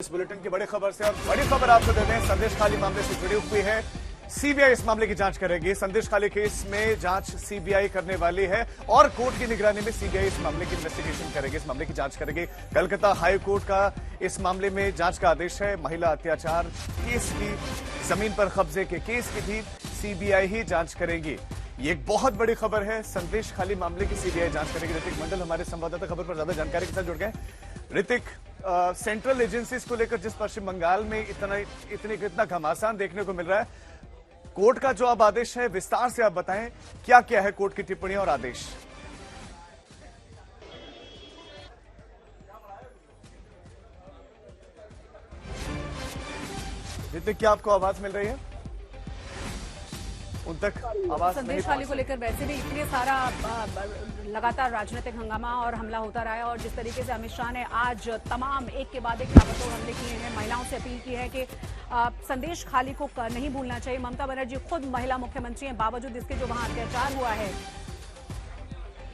इस बुलेटिन की बड़ी खबर से। और बड़ी खबर आपको देते हैं, संदेश खाली मामले से जुड़ी हुई है। सीबीआई इस मामले की जांच करेगी। संदेश खाली केस में जांच सीबीआई करने वाली है और कोर्ट की निगरानी में सीबीआई इस मामले की इन्वेस्टिगेशन करेगी, इस मामले की जांच करेगी। कलकत्ता हाई कोर्ट का इस मामले में जांच का आदेश है। महिला अत्याचार केस की, जमीन पर कब्जे के केस की भी सीबीआई ही जांच करेगी। ये एक बहुत बड़ी खबर है। संदेश खाली मामले की सीबीआई जांच करेगी। ऋतिक मंडल हमारे संवाददाता खबर पर ज्यादा जानकारी के साथ जुड़ गए। ऋतिक, सेंट्रल एजेंसीज को लेकर जिस पश्चिम बंगाल में इतना घमासान देखने को मिल रहा है, कोर्ट का जो अब आदेश है, विस्तार से आप बताएं क्या क्या है कोर्ट की टिप्पणियां और आदेश। ऋतिक, क्या आपको आवाज मिल रही है? उन तक आवाज संदेश खाली को लेकर वैसे भी इतने सारा लगातार राजनीतिक हंगामा और हमला होता रहा है और जिस तरीके से अमित शाह ने आज तमाम एक के बाद एक ताबड़तोड़ हमले किए हैं, महिलाओं से अपील की है कि संदेश खाली को नहीं भूलना चाहिए। ममता बनर्जी खुद महिला मुख्यमंत्री हैं, बावजूद इसके जो वहां अत्याचार हुआ है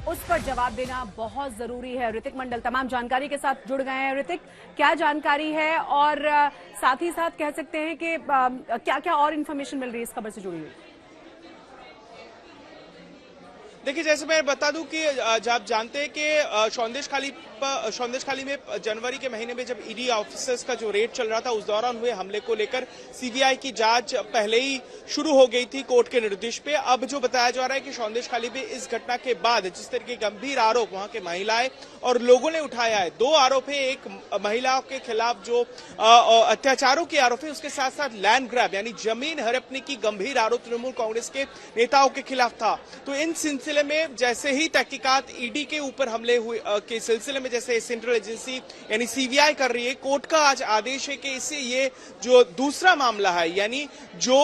उस पर जवाब देना बहुत जरूरी है। ऋतिक मंडल तमाम जानकारी के साथ जुड़ गए हैं। ऋतिक, क्या जानकारी है और साथ ही साथ कह सकते हैं कि क्या क्या और इन्फॉर्मेशन मिल रही है इस खबर से जुड़ी हुई? देखिए, जैसे मैं बता दूं कि आप जानते हैं कि सौंदेश खाली में जनवरी के महीने में जब ईडी ऑफिसर्स का जो रेड चल रहा था, उस दौरान हुए हमले को लेकर सीबीआई की जांच पहले ही शुरू हो गई थी कोर्ट के निर्देश पे। अब जो बताया जा रहा है कि सौंदेश खाली में इस घटना के बाद जिस तरह के गंभीर आरोप वहां के महिलाएं और लोगों ने उठाया है, दो आरोप है। एक महिलाओं के खिलाफ जो अत्याचारों के आरोप है, उसके साथ साथ लैंड ग्रैब यानी जमीन हड़पने की गंभीर आरोप तृणमूल कांग्रेस के नेताओं के खिलाफ था। तो इन सिलसिले में जैसे ही तहकीकात ईडी के ऊपर हमले हुए के सिलसिले में जैसे सेंट्रल एजेंसी यानी सीबीआई कर रही है, कोर्ट का आज आदेश है कि इससे ये जो दूसरा मामला है यानी जो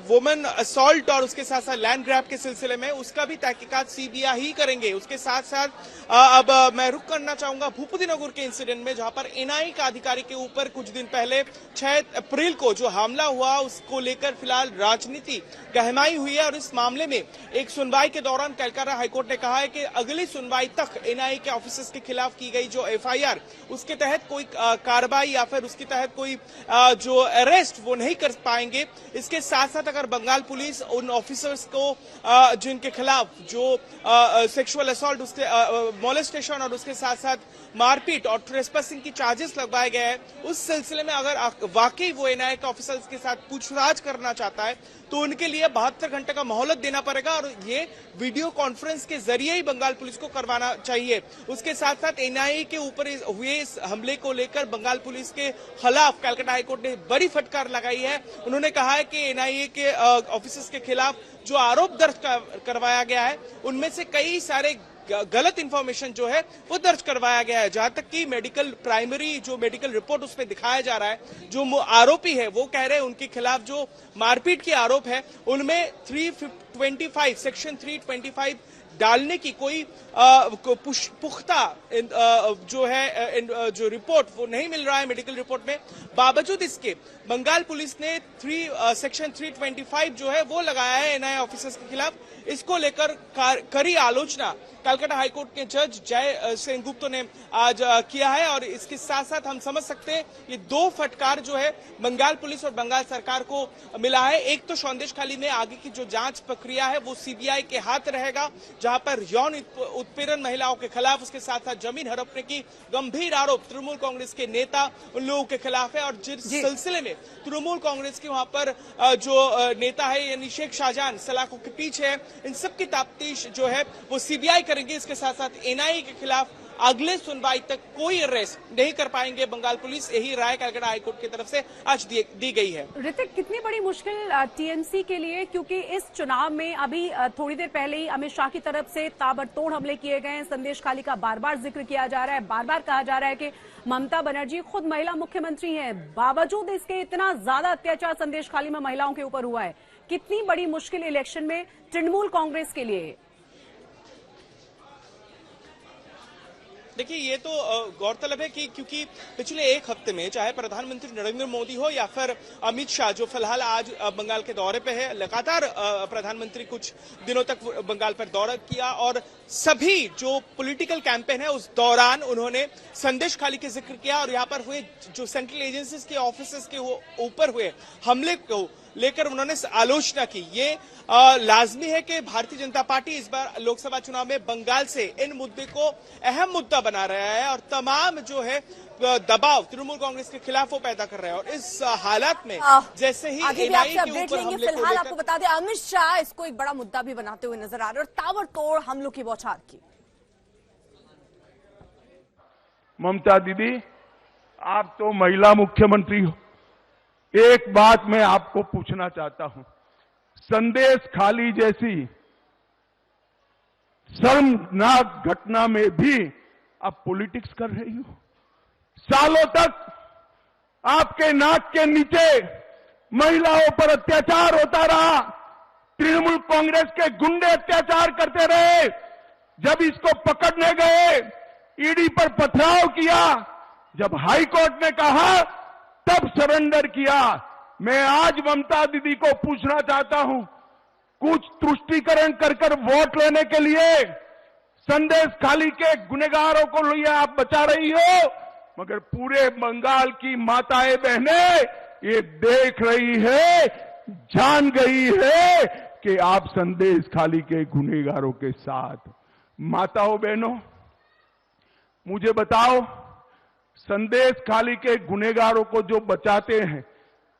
वुमेन असॉल्ट और उसके साथ साथ लैंड ग्रैब के सिलसिले में, उसका भी तहकीकात सीबीआई ही करेंगे। उसके साथ साथ अब मैं रुक करना चाहूंगा भूपति नगर के इंसिडेंट में, जहां पर एनआईए का अधिकारी के ऊपर कुछ दिन पहले 6 अप्रैल को जो हमला हुआ, उसको लेकर फिलहाल राजनीति गहमाई हुई है। और इस मामले में एक सुनवाई के दौरान कलकत्ता हाईकोर्ट ने कहा है कि अगली सुनवाई तक एनआईए के ऑफिसर्स के खिलाफ की गई जो एफआईआर, उसके तहत कोई कार्रवाई या फिर उसके तहत कोई जो अरेस्ट वो नहीं कर पाएंगे। इसके साथ साथ अगर बंगाल पुलिस उन ऑफिसर्स को जिनके खिलाफ जो सेक्सुअल असॉल्ट, उसके मोलेस्टेशन और उसके साथ साथ मारपीट और ट्रेसपासिंग की चार्जेस लगवाए गए हैं, उस सिलसिले में अगर वाकई वो एनआईए के ऑफिसर्स के साथ पूछताछ करना चाहता है तो उनके लिए 72 घंटे का मोहलत देना पड़ेगा और ये वीडियो कॉन्फ्रेंस के जरिए ही बंगाल पुलिस को करवाना चाहिए। उसके साथ साथ एनआईए के ऊपर हुए इस हमले को लेकर बंगाल पुलिस के खिलाफ कलकत्ता हाईकोर्ट ने बड़ी फटकार लगाई है। उन्होंने कहा है कि एनआईए के ऑफिसर्स के खिलाफ जो आरोप दर्ज करवाया गया है, उनमें से कई सारे गलत इंफॉर्मेशन जो है वो दर्ज करवाया गया है। जहां तक कि प्राइमरी जो मेडिकल रिपोर्ट उसमें दिखाया जा रहा है, जो आरोपी है वो कह रहे हैं उनके खिलाफ जो मारपीट के आरोप है उनमें 325 सेक्शन 325 डालने की कोई पुख्ता जो है जो रिपोर्ट वो नहीं मिल रहा है मेडिकल रिपोर्ट में। बावजूद इसके बंगाल पुलिस ने सेक्शन 325 जो है वो लगाया है एनआईए ऑफिसर्स के खिलाफ। इसको लेकर कड़ी आलोचना कलकत्ता हाईकोर्ट के जज जय सेनगुप्ता ने आज किया है। और इसके साथ साथ हम समझ सकते हैं ये दो फटकार जो है बंगाल पुलिस और बंगाल सरकार को मिला है। एक तो सौंदेश खाली में आगे की जो जांच प्रक्रिया है वो सीबीआई के हाथ रहेगा, जहां पर यौन उत्पीड़न महिलाओं के खिलाफ, उसके साथ साथ जमीन हड़पने की गंभीर आरोप तृणमूल कांग्रेस के नेता उन लोगों के खिलाफ है। और जिस सिलसिले में तृणमूल कांग्रेस के वहां पर जो नेता है यानी शेख शाहजहां सलाखों के पीछे है, इन सबकी तफ्तीश जो है वो सीबीआई करेंगे। इसके साथ साथ एनआईए के खिलाफ अगले सुनवाई तक कोई अरेस्ट नहीं कर पाएंगे बंगाल पुलिस, यही राय कलकत्ता हाईकोर्ट की तरफ से आज दी गई है। ऋतिक, कितनी बड़ी मुश्किल टीएमसी के लिए, क्योंकि इस चुनाव में अभी थोड़ी देर पहले ही अमित शाह की तरफ से ताबड़तोड़ हमले किए गए हैं। संदेश खाली का बार बार जिक्र किया जा रहा है, बार बार कहा जा रहा है कि ममता बनर्जी खुद महिला मुख्यमंत्री हैं, बावजूद इसके इतना ज्यादा अत्याचार संदेश खाली में महिलाओं के ऊपर हुआ है। कितनी बड़ी मुश्किल इलेक्शन में तृणमूल कांग्रेस के लिए? देखिए ये तो गौरतलब है कि क्योंकि पिछले एक हफ्ते में चाहे प्रधानमंत्री नरेंद्र मोदी हो या फिर अमित शाह जो फिलहाल आज बंगाल के दौरे पे है, लगातार प्रधानमंत्री कुछ दिनों तक बंगाल पर दौरा किया और सभी जो पॉलिटिकल कैंपेन है उस दौरान उन्होंने संदेश खाली के जिक्र किया और यहाँ पर हुए जो सेंट्रल एजेंसीज के ऑफिस के ऊपर हुए हमले को लेकर उन्होंने आलोचना की। ये लाजमी है कि भारतीय जनता पार्टी इस बार लोकसभा चुनाव में बंगाल से इन मुद्दे को अहम मुद्दा बना रहा है और तमाम जो है दबाव तृणमूल कांग्रेस के खिलाफ वो पैदा कर रहा है। और इस हालात में जैसे ही आगे भी आपसे अपडेट लेंगे, फिलहाल आपको बता दें अमित शाह इसको एक बड़ा मुद्दा भी बनाते हुए नजर आ रहे और ताबड़तोड़ हमलों की बौछार की। ममता दीदी, आप तो महिला मुख्यमंत्री हो, एक बात मैं आपको पूछना चाहता हूं, संदेश खाली जैसी शर्मनाक घटना में भी आप पॉलिटिक्स कर रही हो। सालों तक आपके नाक के नीचे महिलाओं पर अत्याचार होता रहा, तृणमूल कांग्रेस के गुंडे अत्याचार करते रहे। जब इसको पकड़ने गए, ईडी पर पथराव किया, जब हाई कोर्ट ने कहा तब सरेंडर किया। मैं आज ममता दीदी को पूछना चाहता हूं, कुछ तुष्टीकरण कर वोट लेने के लिए संदेश खाली के गुनहगारों को लिए आप बचा रही हो, मगर पूरे बंगाल की माताएं बहनें ये देख रही है, जान गई है कि आप संदेश खाली के गुनहगारों के साथ। माताओं बहनों, मुझे बताओ, संदेश खाली के गुनहगारों को जो बचाते हैं,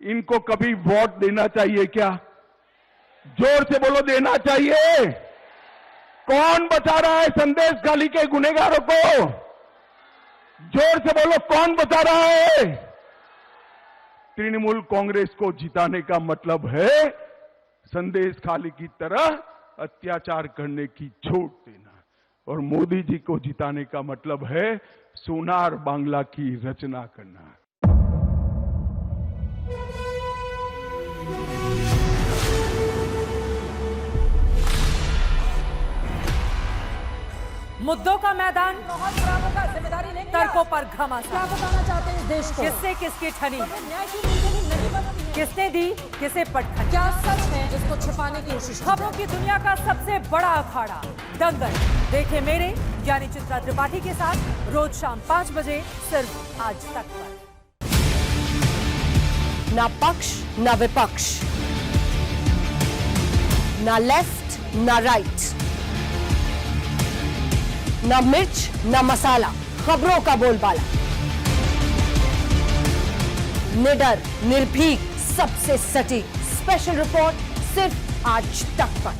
इनको कभी वोट देना चाहिए क्या? जोर से बोलो, देना चाहिए? कौन बचा रहा है संदेश खाली के गुनहगारों को? जोर से बोलो, कौन बचा रहा है? तृणमूल कांग्रेस को जिताने का मतलब है संदेश खाली की तरह अत्याचार करने की छूट देना, और मोदी जी को जिताने का मतलब है सोनार बांग्ला की रचना करना। मुद्दों का मैदान, बहुत बराबर का जिम्मेदारी लेंगे। तर्कों पर घमासान। क्या बताना चाहते हैं इस देश को? किससे किसकी ठनी, न्याय की नीति नहीं बनती। किसने दी किसे पटखनी। क्या सच है जिसको छिपाने की कोशिश? खबरों की दुनिया का सबसे बड़ा अखाड़ा दंगल देखे मेरे यानी चित्रा त्रिपाठी के साथ रोज शाम 5 बजे सिर्फ आज तक पर। ना पक्ष ना विपक्ष, ना लेफ्ट ना राइट, ना मिर्च ना मसाला, खबरों का बोलबाला, निडर निर्भीक सबसे सटीक स्पेशल रिपोर्ट सिर्फ आज तक पर।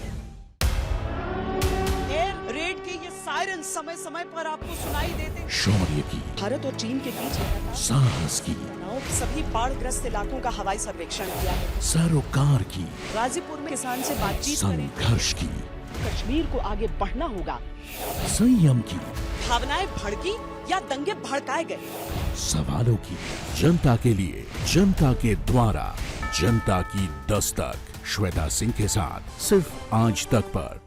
एयर रेड के ये सायरन समय समय पर आपको सुनाई देते। शौर्य की, भारत और चीन के बीच साहस की, सभी बाढ़ग्रस्त इलाकों का हवाई सर्वेक्षण किया है। सरोकार की, गाजीपुर में किसान से बातचीत करें। संघर्ष की, कश्मीर को आगे बढ़ना होगा। संयम की, भावनाएं भड़की या दंगे भड़काए गए। सवालों की, जनता के लिए, जनता के द्वारा, जनता की दस्तक। श्वेता सिंह के साथ सिर्फ आज तक पर।